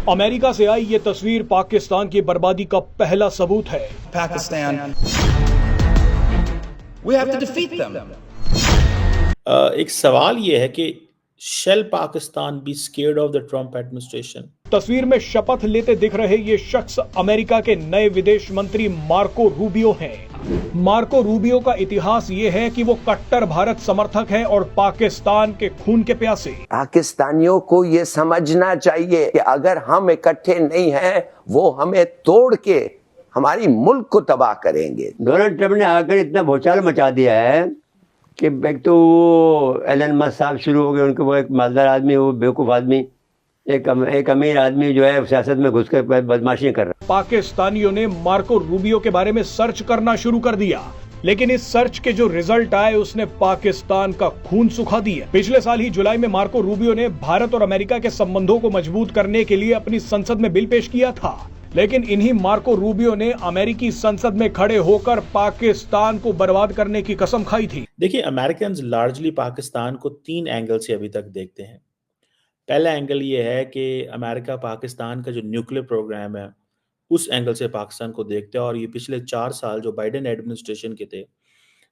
America से आई ये तस्वीर पाकिस्तान की बर्बादी का पहला सबूत है। Pakistan, we have to defeat them. एक सवाल ये है कि shall Pakistan be scared of the Trump administration? तस्वीर में शपथ लेते दिख रहे ये शख्स अमेरिका के नए विदेश मंत्री मार्को रूबियो हैं। मार्को रूबियो का इतिहास ये है कि वो कट्टर भारत समर्थक है और पाकिस्तान के खून के प्यासे। पाकिस्तानियों को ये समझना चाहिए कि अगर हम इकट्ठे नहीं हैं, वो हमें तोड़ के हमारी मुल्क को तबाह करेंगे। डोनाल्ड ट्रंप ने आकर इतना भूचाल मचा दिया है कि एक तो वो एलन मस्क साहब शुरू हो गए, उनके वो एक मालदार आदमी, वो बेवकूफ़ आदमी, एक अमीर आदमी जो है सियासत में घुसकर बदमाशियां कर रहा है। पाकिस्तानियों ने मार्को रूबियो के बारे में सर्च करना शुरू कर दिया, लेकिन इस सर्च के जो रिजल्ट आए उसने पाकिस्तान का खून सुखा दिया। पिछले साल ही जुलाई में मार्को रूबियो ने भारत और अमेरिका के संबंधों को मजबूत करने के लिए अपनी संसद में बिल पेश किया था, लेकिन इन्हीं मार्को रूबियो ने अमेरिकी संसद में खड़े होकर पाकिस्तान को बर्बाद करने की कसम खाई थी। देखिए, अमेरिकन लार्जली पाकिस्तान को 3 एंगल से अभी तक देखते हैं। पहला एंगल ये है कि अमेरिका पाकिस्तान का जो न्यूक्लियर प्रोग्राम है उस एंगल से पाकिस्तान को देखते हैं, और ये पिछले 4 साल जो बाइडेन एडमिनिस्ट्रेशन के थे,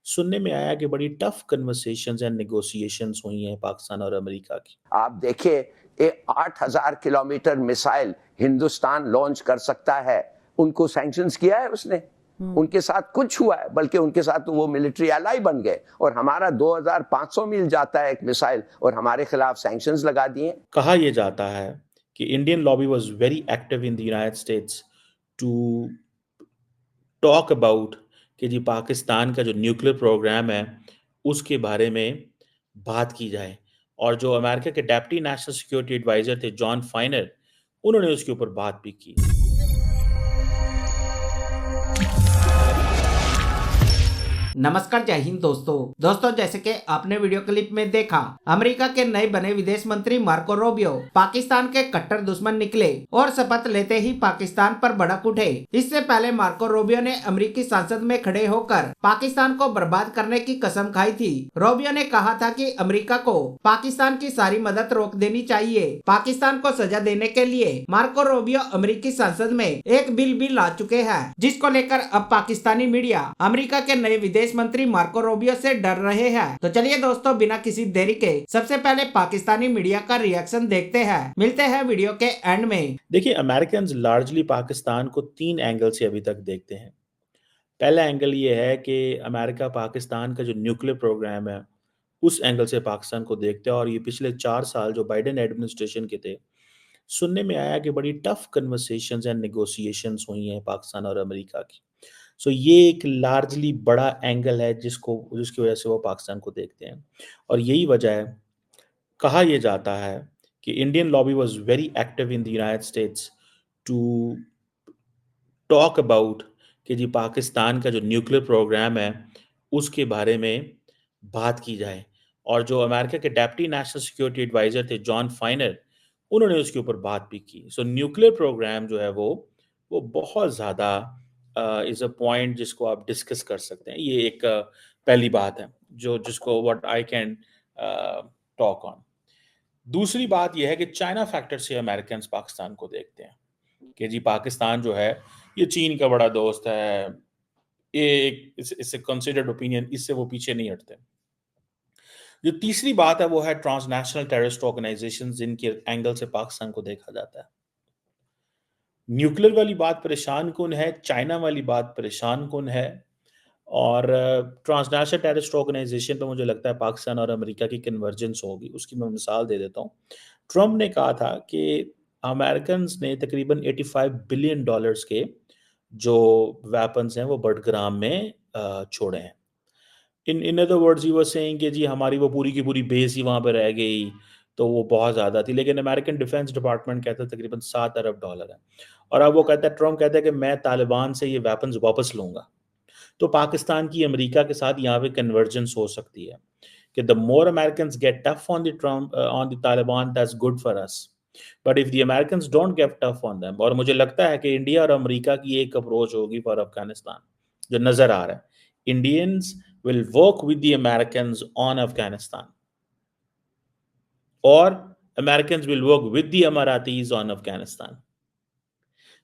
सुनने में आया कि बड़ी टफ कन्वर्सेशंस एंड नेगोशिएशंस हुई हैं पाकिस्तान और अमेरिका की। आप देखिए, 8,000 किलोमीटर मिसाइल हिंदुस्तान लॉन्च कर सकता है, उनको सैंक्शंस किया है उसने। उनके साथ कुछ हुआ है, बल्कि उनके साथ तो वो मिलिट्री एलाई बन गए, और हमारा 2,500 मील जाता है एक मिसाइल, और हमारे खिलाफ सैंक्शंस लगा दिए। कहा यह जाता है कि Indian lobby was very active in the United States to talk about कि जी पाकिस्तान का जो न्यूक्लियर प्रोग्राम है उसके बारे में बात की जाए, और जो अमेरिका के डेप्टी नेशनल सिक्योरिटी एडवाइजर थे जॉन फाइनर, उन्होंने उसके ऊपर बात भी की। नमस्कार, जय हिंद दोस्तों जैसे कि आपने वीडियो क्लिप में देखा, अमेरिका के नए बने विदेश मंत्री मार्को रूबियो पाकिस्तान के कट्टर दुश्मन निकले और शपथ लेते ही पाकिस्तान पर भड़क उठे। इससे पहले मार्को रूबियो ने अमेरिकी संसद में खड़े होकर पाकिस्तान को बर्बाद करने की कसम खाई थी। रूबियो ने कहा था कि अमेरिका को पाकिस्तान की सारी मदद रोक देनी चाहिए। पाकिस्तान को सजा देने के लिए मार्को रूबियो अमेरिकी संसद में एक बिल भी ला चुके हैं, जिसको लेकर अब पाकिस्तानी मीडिया अमेरिका के नए विदेश मंत्री मार्को रूबियो से डर रहे हैं। तो चलिए दोस्तों, बिना किसी देरी के सबसे पहले पाकिस्तानी मीडिया का रिएक्शन देखते हैं। मिलते हैं वीडियो के एंड में। देखिए, अमेरिकन लार्जली पाकिस्तान को 3 एंगल से अभी तक देखते हैं। पहला एंगल ये है कि अमेरिका पाकिस्तान का जो न्यूक्लियर प्रोग्राम है उस एंगल से पाकिस्तान को देखते हैं, और ये पिछले 4 साल जो बाइडेन एडमिनिस्ट्रेशन के थे, सुनने में आया कि बड़ी टफ कन्वर्सेशंस एंड नेगोशिएशंस हुई हैं पाकिस्तान और अमेरिका की। सो ये एक लार्जली बड़ा एंगल है जिसकी वजह से वो पाकिस्तान को देखते हैं, और यही वजह है। कहा यह जाता है कि Indian lobby was very active in the United States to talk about कि जी पाकिस्तान का जो न्यूक्लियर प्रोग्राम है उसके बारे में बात की जाए, और जो अमेरिका के डेप्टी नेशनल सिक्योरिटी एडवाइजर थे जॉन फाइनर, उन्होंने उसके ऊपर बात भी की। सो न्यूक्लियर प्रोग्राम जो है वो बहुत ज़्यादा इज़ अ पॉइंट जिसको आप डिस्कस कर सकते हैं। ये एक पहली बात है जिसको what I can talk on. दूसरी बात यह है कि चाइना फैक्टर से अमेरिकन पाकिस्तान को देखते हैं कि जी पाकिस्तान जो है ये चीन का बड़ा दोस्त है। ये एक इससे कंसिडर्ड ओपिनियन, इससे वो पीछे नहीं हटते। जो तीसरी बात है वो है ट्रांसनेशनल टेररिस्ट ऑर्गेनाइजेशन, जिनके एंगल से पाकिस्तान को देखा जाता है। न्यूक्लियर वाली बात परेशान कुन है, चाइना वाली बात परेशान कुन है, और ट्रांसनेशनल टेररिस्ट ऑर्गेनाइजेशन पे मुझे लगता है पाकिस्तान और अमेरिका की कन्वर्जेंस होगी। उसकी मैं मिसाल दे देता हूँ। ट्रम्प ने कहा था कि अमेरिकन ने तकरीबन $85 बिलियन के जो वेपन्स हैं वो बडग्राम में छोड़े हैं। In other words he was saying कि जी हमारी वो पूरी की पूरी बेस ही वहाँ पे रह गई, तो वो बहुत ज़्यादा थी। लेकिन अमेरिकन डिफेंस डिपार्टमेंट कहता है तकरीबन $7 अरब है, और अब वो कहता है, ट्रम्प कहता है कि मैं तालिबान से ये वेपन्स वापस लूँगा। तो पाकिस्तान की अमेरिका के साथ यहाँ पे कन्वर्जेंस हो सकती है कि the more Americans get tough on the Taliban, that's good for us, but if the Americans don't get tough on them. और मुझे लगता है कि इंडिया और अमेरिका की एक अप्रोच होगी फॉर अफगानिस्तान, जो नज़र आ रहा है। Indians will work with the Americans on Afghanistan, और Americans will work with the Emiratis on Afghanistan.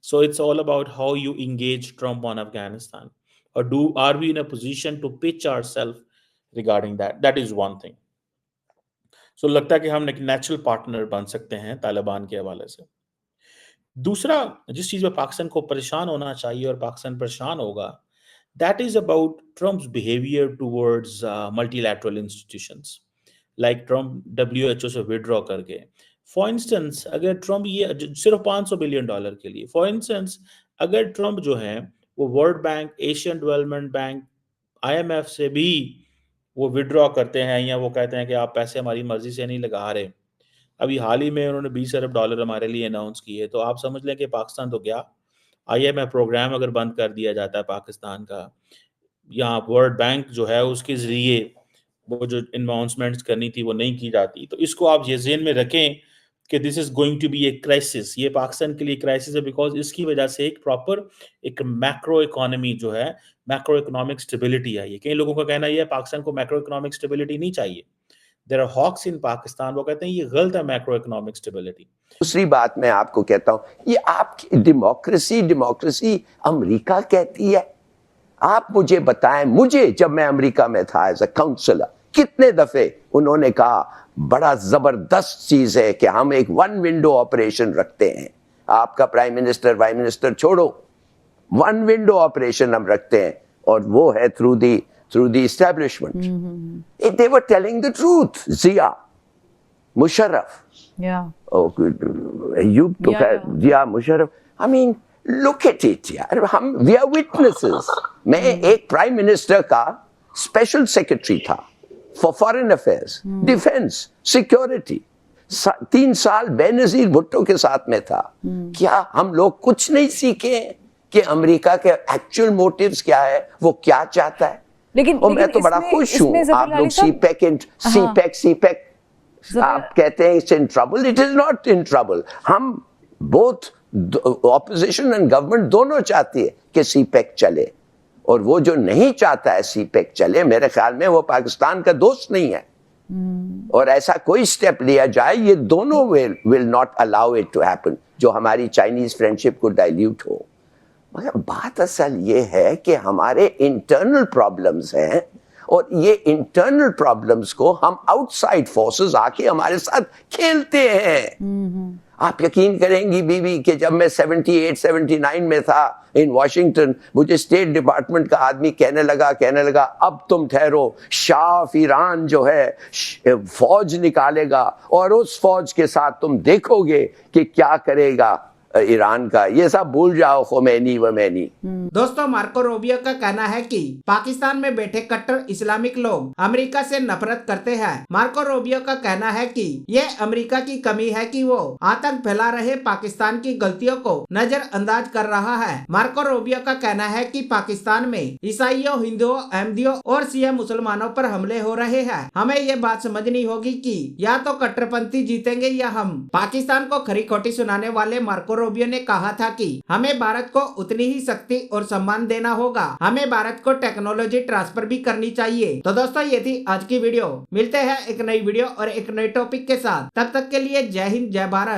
So it's all about how you engage Trump on Afghanistan, or are we in a position to pitch ourselves regarding that? That is one thing. So लगता है कि हम एक natural partner बन सकते हैं तालिबान के हवाले से। दूसरा जिस चीज में पाकिस्तान को परेशान होना चाहिए और पाकिस्तान परेशान होगा, that is about Trump's behaviour towards multilateral institutions, like Trump WHO से विड्रॉ करके। फॉर इंस्टेंस अगर ट्रम्प ये सिर्फ $500 बिलियन के लिए, फॉर इंस्टेंस अगर ट्रम्प जो है वो world bank, Asian development bank, IMF से भी वो विड्रॉ करते हैं, या वो कहते हैं कि आप पैसे हमारी मर्जी से नहीं लगा रहे। अभी हाल ही में उन्होंने $20 अरब हमारे लिए अनाउंस किए, तो आप समझ लें कि पाकिस्तान तो गया। IMF प्रोग्राम अगर बंद कर दिया जाता है पाकिस्तान का, या वर्ल्ड बैंक जो है उसके जरिए वो जो अनाउंसमेंट्स करनी थी वो नहीं की जाती, तो इसको आप ये ज़हन में रखें कि this is going to be a crisis. ये पाकिस्तान के लिए क्राइसिस है, बिकॉज इसकी वजह से एक मैक्रो इकोनॉमी जो है, मैक्रो इकोनॉमिक स्टेबिलिटी आई है। कई लोगों का कहना यह है पाकिस्तान को मैक्रो इकोनॉमिक स्टेबिलिटी नहीं चाहिए। देयर आर हॉक्स इन पाकिस्तान, वो कहते हैं ये गलत है मैक्रो इकोनॉमिक स्टेबिलिटी। दूसरी बात मैं आपको कहता हूं, ये आपकी डेमोक्रेसी अमेरिका कहती है। आप मुझे बताएं, मुझे जब मैं अमेरिका में था एज अ काउंसलर, कितने दफे उन्होंने कहा बड़ा जबरदस्त चीज है कि हम एक वन विंडो ऑपरेशन रखते हैं। आपका प्राइम मिनिस्टर छोड़ो, वन विंडो ऑपरेशन हम रखते हैं, और वो है through the establishment. They were telling the truth. Zia, Musharraf, Zia Musharraf, I mean look at it यार, हम वी आर विटनेसेस। मैं एक प्राइम मिनिस्टर का स्पेशल सेक्रेटरी था for foreign affairs, defence, security. 3 साल बेनजीर भुट्टो के साथ में था। क्या हम लोग कुछ नहीं सीखे कि अमेरिका के एक्चुअल मोटिव्स क्या है, वो क्या चाहता है? लेकिन मैं तो बड़ा खुश हूँ। आप लोग सीपेक आप कहते हैं it's in trouble, it is not in trouble. हम बोथ ऑपोजिशन एंड गवर्नमेंट दोनों चाहती है कि सीपेक चले, और वो जो नहीं चाहता है सीपेक चले, मेरे ख्याल में वो पाकिस्तान का दोस्त नहीं है। और ऐसा कोई स्टेप लिया जाए, ये दोनों will not allow it to happen, जो हमारी चाइनीज फ्रेंडशिप को डाइल्यूट हो। मगर बात असल ये है कि हमारे इंटरनल प्रॉब्लम्स हैं, और ये इंटरनल प्रॉब्लम्स को हम आउटसाइड फोर्सेस आके हमारे साथ खेलते हैं। आप यकीन करेंगी बीवी कि जब मैं 78-79 में था इन वॉशिंगटन, मुझे स्टेट डिपार्टमेंट का आदमी कहने लगा अब तुम ठहरो, शाह ऑफ ईरान जो है फौज निकालेगा, और उस फौज के साथ तुम देखोगे कि क्या करेगा ईरान का। ये सब भूल जाओ, खोमेनी वमेनी। दोस्तों, मार्को रूबियो का कहना है कि पाकिस्तान में बैठे कट्टर इस्लामिक लोग अमेरिका से नफरत करते हैं। मार्को रूबियो का कहना है कि ये अमेरिका की कमी है कि वो आतंक फैला रहे पाकिस्तान की गलतियों को नजरअंदाज कर रहा है। मार्को रूबियो का कहना है कि पाकिस्तान में ईसाइयों, हिंदुओं, अहमदियों और शिया मुसलमानों पर हमले हो रहे हैं। हमें ये बात समझनी होगी कि या तो कट्टरपंथी जीतेंगे या हम। पाकिस्तान को खरी खोटी सुनाने वाले मार्को रूबियो ने कहा था कि हमें भारत को उतनी ही शक्ति और सम्मान देना होगा। हमें भारत को टेक्नोलॉजी ट्रांसफर भी करनी चाहिए। तो दोस्तों, ये थी आज की वीडियो। मिलते हैं एक नई वीडियो और एक नए टॉपिक के साथ। तब तक के लिए जय हिंद, जय भारत।